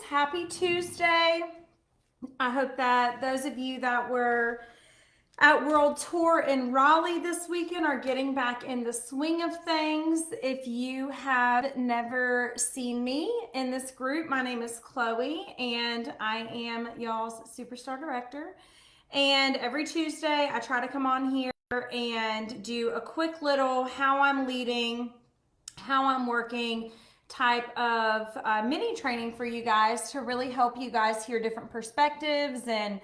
Happy Tuesday. I hope that those of you that were at World Tour in Raleigh this weekend are getting back in the swing of things. If you have never seen me in this group, my name is Chloe and I am y'all's Superstar Director. And every Tuesday I try to come on here and do a quick little how I'm leading, how I'm working type of mini training for you guys to really help you guys hear different perspectives and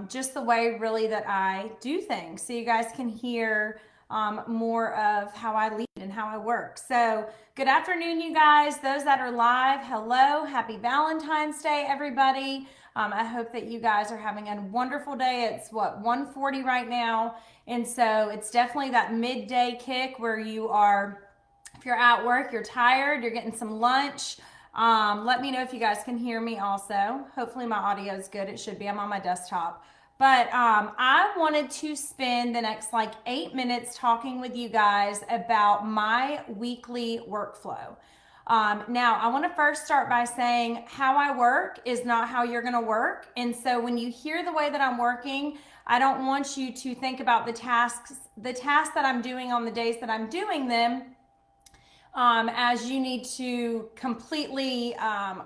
just the way really that I do things, so you guys can hear more of how I lead and how I work. So good afternoon, you guys. Those that are live, hello, happy Valentine's Day, everybody. I hope that you guys are having a wonderful day. It's 1:40 right now, and so it's definitely that midday kick where you are, if you're at work, you're tired, you're getting some lunch. Let me know if you guys can hear me also. Hopefully my audio is good. It should be. I'm on my desktop. But I wanted to spend the next 8 minutes talking with you guys about my weekly workflow. Now, I want to first start by saying how I work is not how you're going to work. And so when you hear the way that I'm working, I don't want you to think about the tasks that I'm doing on the days that I'm doing them as you need to completely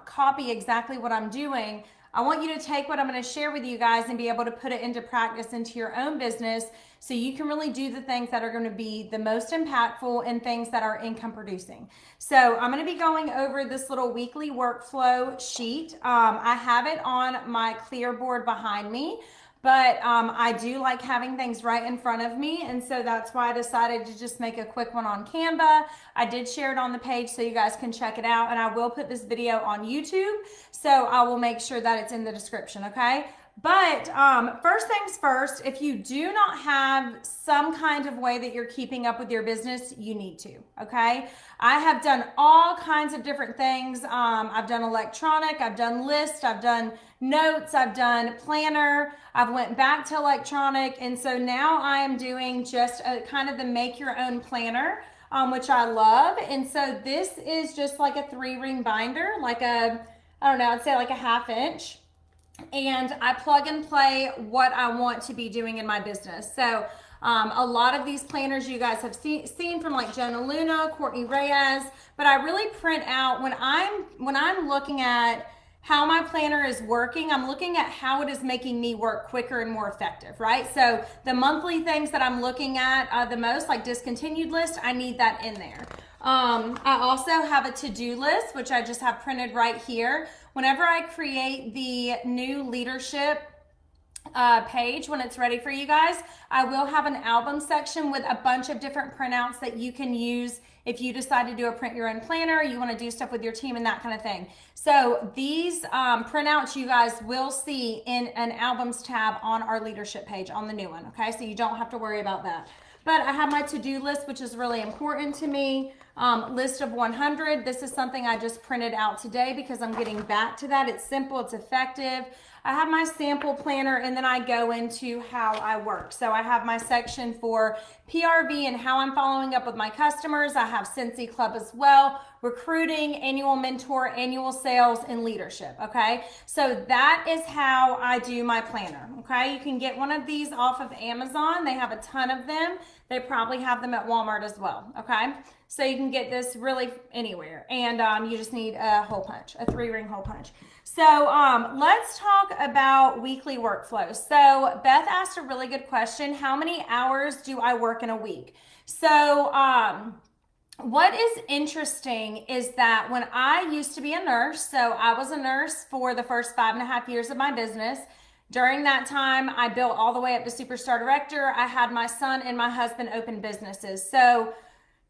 copy exactly what I'm doing. I want you to take what I'm going to share with you guys and be able to put it into practice into your own business so you can really do the things that are going to be the most impactful and things that are income producing. So I'm going to be going over this little weekly workflow sheet. I have it on my clear board behind me. But I do like having things right in front of me, and so that's why I decided to just make a quick one on Canva. I did share it on the page so you guys can check it out, and I will put this video on YouTube, so I will make sure that it's in the description, okay? But first things first, if you do not have some kind of way that you're keeping up with your business, you need to, okay? I have done all kinds of different things. I've done electronic, I've done list, I've done notes, I've done planner, I've went back to electronic, and so now I am doing just a kind of the make your own planner, which I love. And so this is just like a 3-ring binder, like a, I don't know, I'd say like a 1/2 inch. And I plug and play what I want to be doing in my business. So a lot of these planners you guys have seen from like Jonah Luna, Courtney Reyes, but I really print out when I'm looking at how my planner is working, I'm looking at how it is making me work quicker and more effective, right? So the monthly things that I'm looking at the most, like discontinued list, I need that in there. I also have a to-do list, which I just have printed right here. Whenever I create the new leadership page, when it's ready for you guys, I will have an album section with a bunch of different printouts that you can use if you decide to do a print your own planner, you want to do stuff with your team and that kind of thing. So these printouts you guys will see in an albums tab on our leadership page on the new one, okay? So you don't have to worry about that. But I have my to-do list, which is really important to me. List of 100. This is something I just printed out today because I'm getting back to that. It's simple, it's effective. I have my sample planner, and then I go into how I work. So I have my section for PRV and how I'm following up with my customers. I have Scentsy Club as well, recruiting, annual mentor, annual sales, and leadership, okay? So that is how I do my planner, okay? You can get one of these off of Amazon. They have a ton of them. They probably have them at Walmart as well, okay? So you can get this really anywhere, and you just need a hole punch, a 3-ring hole punch. So let's talk about weekly workflow. So Beth asked a really good question. How many hours do I work in a week? So what is interesting is that when I used to be a nurse, so I was a nurse for the first 5.5 years of my business. During that time, I built all the way up to Superstar Director. I had my son and my husband open businesses. So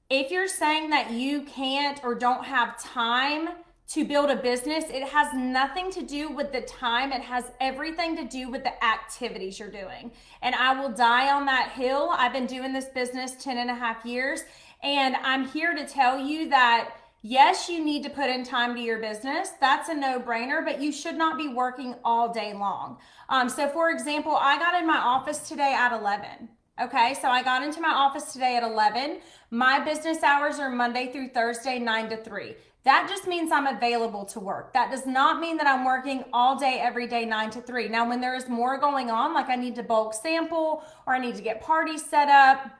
if you're saying that you can't or don't have time to build a business, it has nothing to do with the time. It has everything to do with the activities you're doing. And I will die on that hill. I've been doing this business 10.5 years, and I'm here to tell you that yes, you need to put in time to your business. That's a no-brainer, but you should not be working all day long. So for example, I got in my office today at 11. Okay, so I got into my office today at 11. My business hours are Monday through Thursday, 9 to 3. That just means I'm available to work. That does not mean that I'm working all day, every day, 9 to 3. Now, when there is more going on, like I need to bulk sample or I need to get parties set up,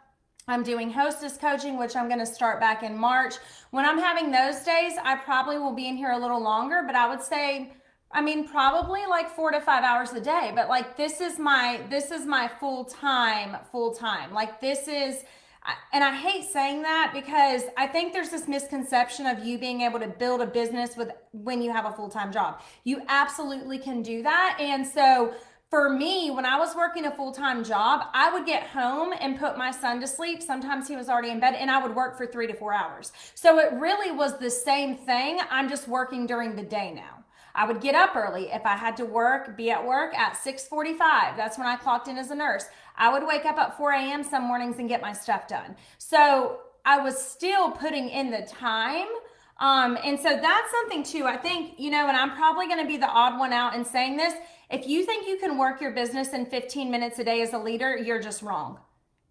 I'm doing hostess coaching, which I'm going to start back in March. When I'm having those days, I probably will be in here a little longer, but I would say, probably like 4 to 5 hours a day. But like this is my full time. Like this is, and I hate saying that because I think there's this misconception of you being able to build a business when you have a full-time job. You absolutely can do that. And so for me, when I was working a full-time job, I would get home and put my son to sleep. Sometimes he was already in bed and I would work for 3 to 4 hours. So it really was the same thing. I'm just working during the day now. I would get up early. If I had to be at work at 6:45, that's when I clocked in as a nurse. I would wake up at 4 a.m. some mornings and get my stuff done. So I was still putting in the time. And so that's something too. I think, and I'm probably going to be the odd one out in saying this. If you think you can work your business in 15 minutes a day as a leader, you're just wrong.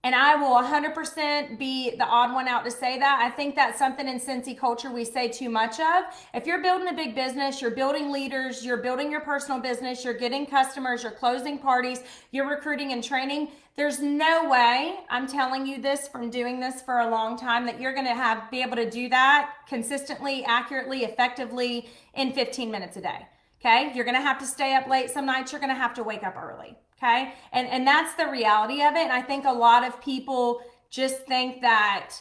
And I will 100% be the odd one out to say that. I think that's something in Scentsy culture we say too much of. If you're building a big business, you're building leaders, you're building your personal business, you're getting customers, you're closing parties, you're recruiting and training, there's no way, I'm telling you this from doing this for a long time, that you're going to be able to do that consistently, accurately, effectively in 15 minutes a day. Okay? You're going to have to stay up late some nights. You're going to have to wake up early. Okay. And that's the reality of it. And I think a lot of people just think that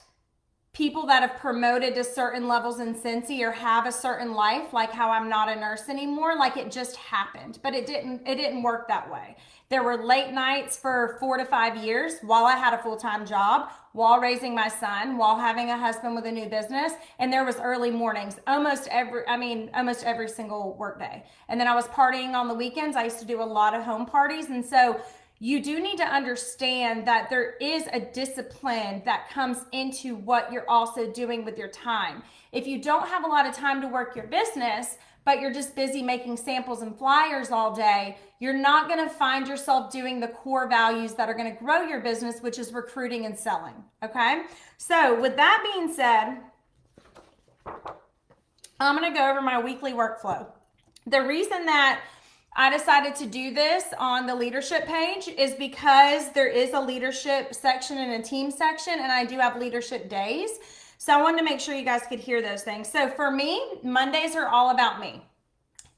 people that have promoted to certain levels in Scentsy or have a certain life, like how I'm not a nurse anymore, like it just happened, but it didn't work that way. There were late nights for 4 to 5 years while I had a full-time job, while raising my son, while having a husband with a new business. And there was early mornings, almost every single work day. And then I was partying on the weekends. I used to do a lot of home parties. And so you do need to understand that there is a discipline that comes into what you're also doing with your time. If you don't have a lot of time to work your business, but you're just busy making samples and flyers all day, you're not going to find yourself doing the core values that are going to grow your business, which is recruiting and selling. Okay. So with that being said, I'm going to go over my weekly workflow. The reason that I decided to do this on the leadership page is because there is a leadership section and a team section, and I do have leadership days. So I wanted to make sure you guys could hear those things. So for me, Mondays are all about me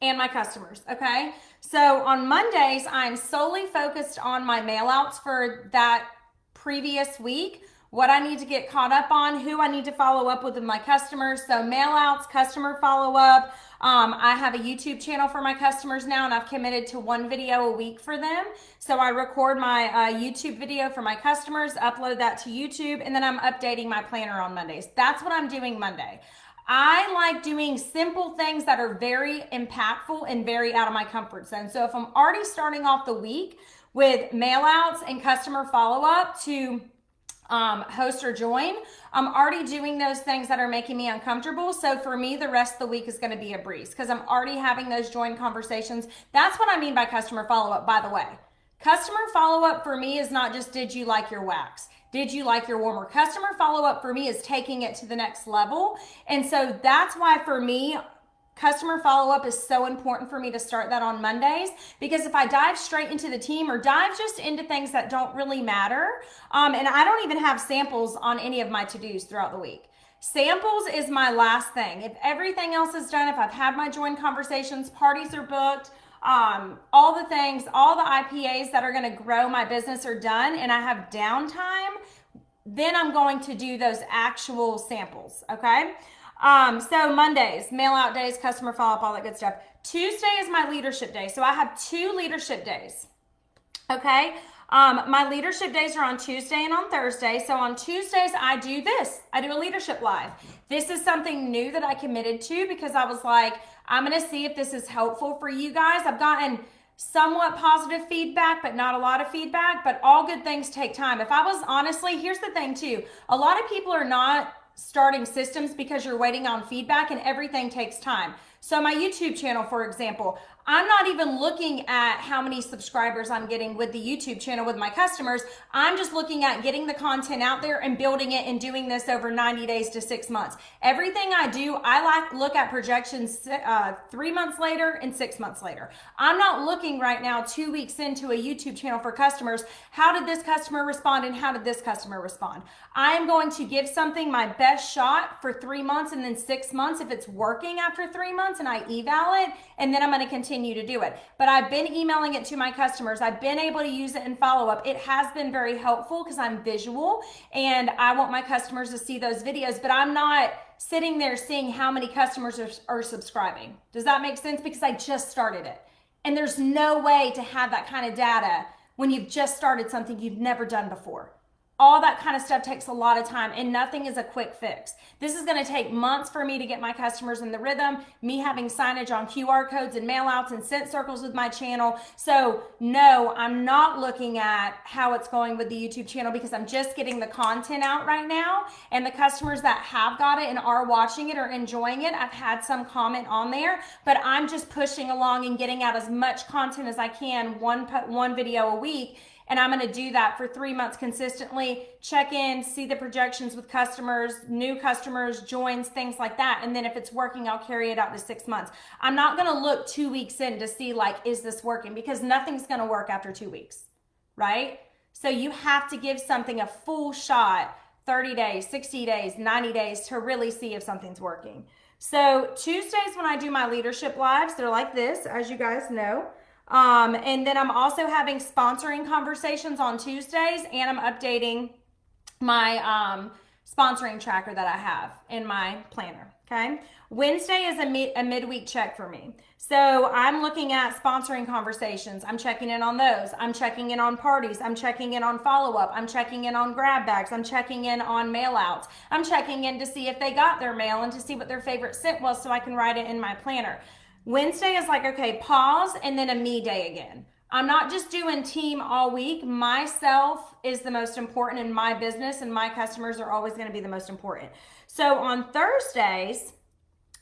and my customers, okay? So on Mondays, I'm solely focused on my mail outs for that previous week, what I need to get caught up on, who I need to follow up with my customers. So mail outs, customer follow up. I have a YouTube channel for my customers now, and I've committed to 1 video a week for them. So I record my YouTube video for my customers, upload that to YouTube, and then I'm updating my planner on Mondays. That's what I'm doing Monday. I like doing simple things that are very impactful and very out of my comfort zone. So if I'm already starting off the week with mail outs and customer follow up to host or join, I'm already doing those things that are making me uncomfortable. So for me, the rest of the week is going to be a breeze because I'm already having those join conversations. That's what I mean by customer follow-up, by the way. Customer follow-up for me is not just, did you like your wax? Did you like your warmer? Customer follow-up for me is taking it to the next level. And so that's why for me, customer follow-up is so important for me to start that on Mondays, because if I dive straight into the team or dive just into things that don't really matter, and I don't even have samples on any of my to-dos throughout the week. Samples is my last thing. If everything else is done, if I've had my join conversations, parties are booked, all the things, all the IPAs that are going to grow my business are done, and I have downtime, then I'm going to do those actual samples, okay? So Mondays, mail out days, customer follow-up, all that good stuff. Tuesday is my leadership day. So I have 2 leadership days. Okay. My leadership days are on Tuesday and on Thursday. So on Tuesdays, I do this. I do a leadership live. This is something new that I committed to because I was like, I'm going to see if this is helpful for you guys. I've gotten somewhat positive feedback, but not a lot of feedback, but all good things take time. If I was honestly, here's the thing too. A lot of people are not starting systems because you're waiting on feedback, and everything takes time. So my YouTube channel, for example, I'm not even looking at how many subscribers I'm getting with the YouTube channel with my customers. I'm just looking at getting the content out there and building it and doing this over 90 days to 6 months. Everything I do, I look at projections 3 months later and 6 months later. I'm not looking right now 2 weeks into a YouTube channel for customers. How did this customer respond and how did this customer respond? I'm going to give something my best shot for 3 months, and then 6 months if it's working after 3 months, and I eval it, and then I'm going to continue to do it. But I've been emailing it to my customers. I've been able to use it in follow-up. It has been very helpful because I'm visual and I want my customers to see those videos, but I'm not sitting there seeing how many customers are subscribing. Does that make sense? Because I just started it. And there's no way to have that kind of data when you've just started something you've never done before. All that kind of stuff takes a lot of time, and nothing is a quick fix. This is going to take months for me to get my customers in the rhythm, me having signage on QR codes and mail outs and scent circles with my channel. So no, I'm not looking at how it's going with the YouTube channel because I'm just getting the content out right now, and the customers that have got it and are watching it or enjoying it, I've had some comment on there, but I'm just pushing along and getting out as much content as I can, one video a week. And I'm going to do that for 3 months consistently, check in, see the projections with customers, new customers, joins, things like that. And then if it's working, I'll carry it out to 6 months. I'm not going to look 2 weeks in to see like, is this working? Because nothing's going to work after 2 weeks, right? So you have to give something a full shot, 30 days, 60 days, 90 days to really see if something's working. So Tuesdays when I do my leadership lives, they're like this, as you guys know. And then I'm also having sponsoring conversations on Tuesdays, and I'm updating my sponsoring tracker that I have in my planner. Okay. Wednesday is a midweek check for me. So I'm looking at sponsoring conversations. I'm checking in on those. I'm checking in on parties. I'm checking in on follow-up. I'm checking in on grab bags. I'm checking in on mail outs. I'm checking in to see if they got their mail and to see what their favorite scent was so I can write it in my planner. Wednesday is like, okay, pause, and then a me day again. I'm not just doing team all week. Myself is the most important in my business, and my customers are always going to be the most important. So on Thursdays,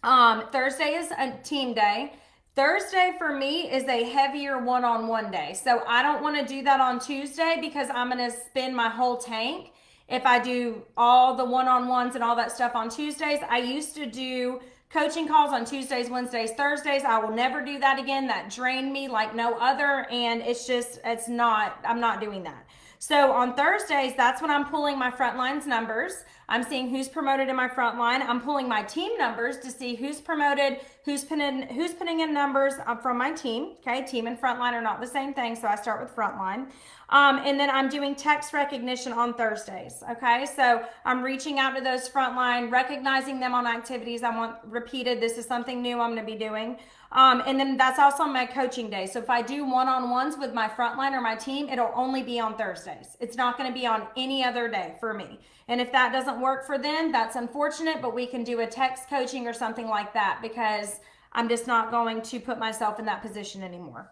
Thursday is a team day. Thursday for me is a heavier one-on-one day. So I don't want to do that on Tuesday because I'm going to spend my whole tank if I do all the one-on-ones and all that stuff on Tuesdays. I used to do coaching calls on Tuesdays, Wednesdays, Thursdays. I will never do that again. That drained me like no other. And I'm not doing that. So on Thursdays, that's when I'm pulling my frontline's numbers. I'm seeing who's promoted in my frontline. I'm pulling my team numbers to see who's promoted, who's putting in numbers from my team. Okay, team and frontline are not the same thing, so I start with frontline. And then I'm doing text recognition on Thursdays. Okay, so I'm reaching out to those frontline, recognizing them on activities I want repeated. This is something new I'm going to be doing. And then that's also my coaching day. So if I do one-on-ones with my frontline or my team, it'll only be on Thursdays. It's not going to be on any other day for me. And if that doesn't work for them, that's unfortunate, but we can do a text coaching or something like that because I'm just not going to put myself in that position anymore.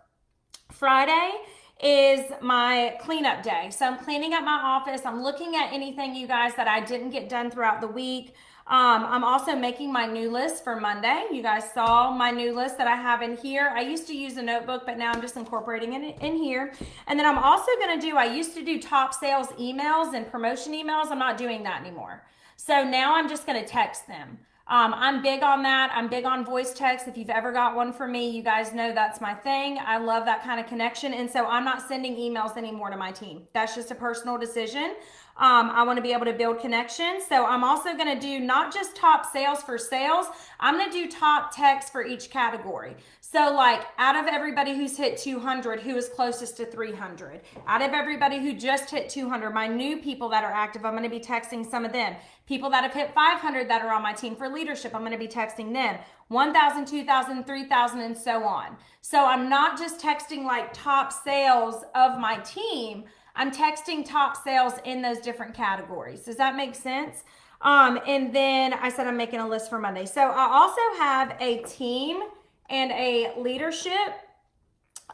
Friday is my cleanup day. So I'm cleaning up my office. I'm looking at anything, you guys, that I didn't get done throughout the week. I'm also making my new list for Monday. You guys saw my new list that I have in here. I used to use a notebook, but now I'm just incorporating it in here. And then I'm also going to I used to do top sales emails and promotion emails. I'm not doing that anymore. So now I'm just going to text them. I'm big on that. I'm big on voice text. If you've ever got one from me, you guys know that's my thing. I love that kind of connection. And so I'm not sending emails anymore to my team. That's just a personal decision. I want to be able to build connections. So I'm also going to do not just top sales for sales. I'm going to do top text for each category. So like out of everybody who's hit 200, who is closest to 300? Out of everybody who just hit 200, my new people that are active, I'm going to be texting some of them. People that have hit 500 that are on my team for leadership, I'm going to be texting them. 1,000, 2,000, 3,000, and so on. So I'm not just texting like top sales of my team. I'm texting top sales in those different categories. Does that make sense? And then I said I'm making a list for Monday. So I also have a team and a leadership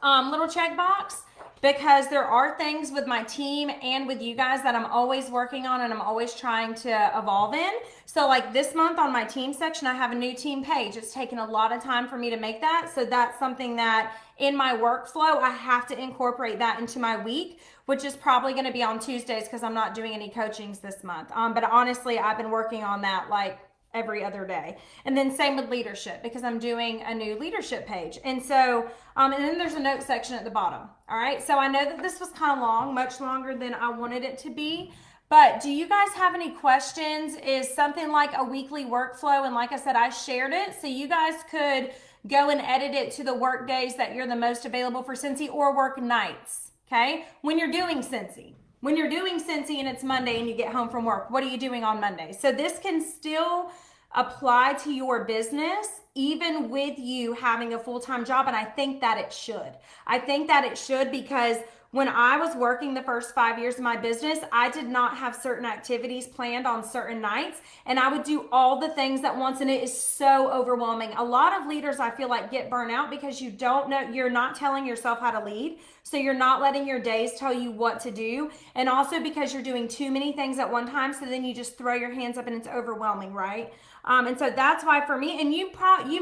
little checkbox because there are things with my team and with you guys that I'm always working on and I'm always trying to evolve in. So like this month on my team section, I have a new team page. It's taken a lot of time for me to make that. So that's something that in my workflow, I have to incorporate that into my week, which is probably going to be on Tuesdays because I'm not doing any coachings this month. But honestly, I've been working on that like every other day. And then same with leadership because I'm doing a new leadership page. And so, and then there's a note section at the bottom. All right. So I know that this was kind of long, much longer than I wanted it to be. But do you guys have any questions? Is something like a weekly workflow? And like I said, I shared it so you guys could go and edit it to the work days that you're the most available for Scentsy or work nights. Okay. When you're doing Scentsy. When you're doing Scentsy and it's Monday and you get home from work, what are you doing on Monday? So this can still apply to your business even with you having a full-time job, and I think that it should. I think that it should because when I was working the first 5 years of my business, I did not have certain activities planned on certain nights, and I would do all the things at once, and it is so overwhelming. A lot of leaders, I feel like, get burnt out because you don't know, you're not telling yourself how to lead, so you're not letting your days tell you what to do, and also because you're doing too many things at one time, so then you just throw your hands up and it's overwhelming, right? And so that's why for me, and you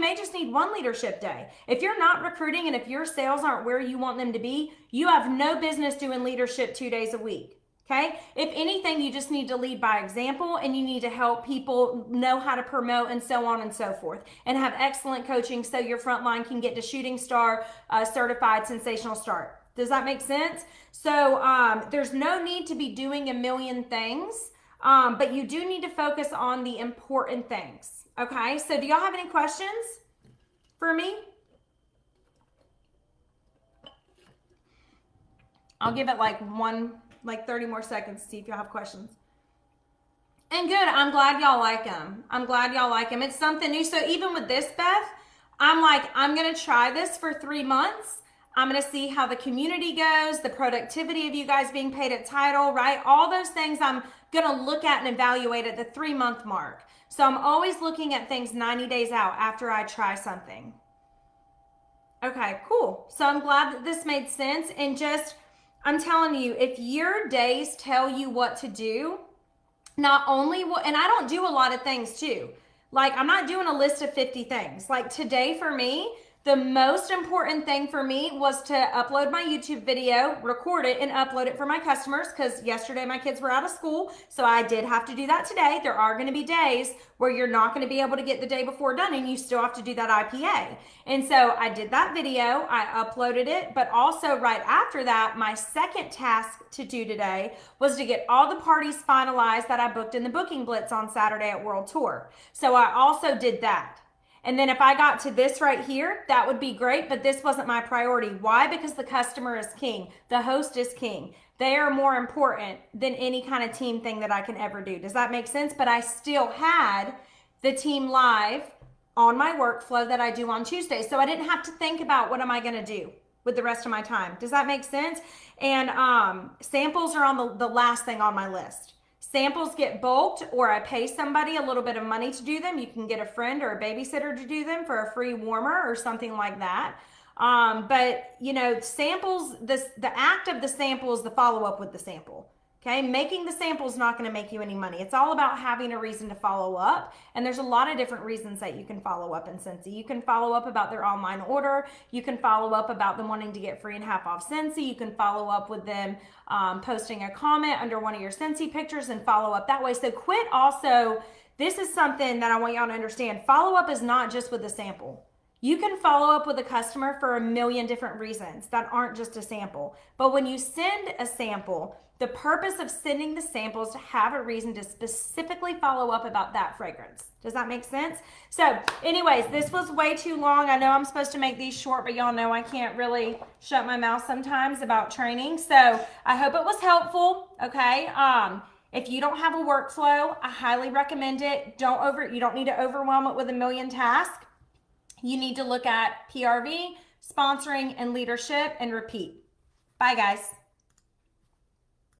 may just need one leadership day. If you're not recruiting and if your sales aren't where you want them to be, you have no business doing leadership 2 days a week. Okay. If anything, you just need to lead by example and you need to help people know how to promote and so on and so forth and have excellent coaching so your front line can get to shooting star certified sensational start. Does that make sense? So there's no need to be doing a million things. But you do need to focus on the important things. Okay, so do y'all have any questions for me? I'll give it like 30 more seconds to see if y'all have questions. And good, I'm glad y'all like them. I'm glad y'all like them. It's something new. So even with this, Beth, I'm like, I'm going to try this for 3 months. I'm going to see how the community goes, the productivity of you guys being paid at title, right? All those things I'm going to look at and evaluate at the 3-month mark. So I'm always looking at things 90 days out after I try something. Okay, cool. So I'm glad that this made sense. And just, I'm telling you, if your days tell you what to do, not only what, and I don't do a lot of things too. Like I'm not doing a list of 50 things. Like today for me, the most important thing for me was to upload my YouTube video, record it, and upload it for my customers because yesterday my kids were out of school, so I did have to do that today. There are going to be days where you're not going to be able to get the day before done and you still have to do that IPA. And so I did that video, I uploaded it, but also right after that, my second task to do today was to get all the parties finalized that I booked in the Booking Blitz on Saturday at World Tour. So I also did that. And then if I got to this right here, that would be great, but this wasn't my priority. Why? Because the customer is king. The host is king. They are more important than any kind of team thing that I can ever do. Does that make sense? But I still had the team live on my workflow that I do on Tuesdays. So I didn't have to think about what am I going to do with the rest of my time. Does that make sense? And samples are on the last thing on my list. Samples get bulked or I pay somebody a little bit of money to do them. You can get a friend or a babysitter to do them for a free warmer or something like that. But you know, samples, the act of the sample is the follow-up with the sample. Okay, making the sample is not going to make you any money. It's all about having a reason to follow up. And there's a lot of different reasons that you can follow up in Scentsy. You can follow up about their online order. You can follow up about them wanting to get free and half off Scentsy. You can follow up with them posting a comment under one of your Scentsy pictures and follow up that way. So quit also, this is something that I want y'all to understand. Follow up is not just with the sample. You can follow up with a customer for a million different reasons that aren't just a sample. But when you send a sample, the purpose of sending the samples to have a reason to specifically follow up about that fragrance. Does that make sense? So anyways, this was way too long. I know I'm supposed to make these short, but y'all know I can't really shut my mouth sometimes about training. So I hope it was helpful. Okay. If you don't have a workflow, I highly recommend it. You don't need to overwhelm it with a million tasks. You need to look at PRV, sponsoring, and leadership and repeat. Bye guys.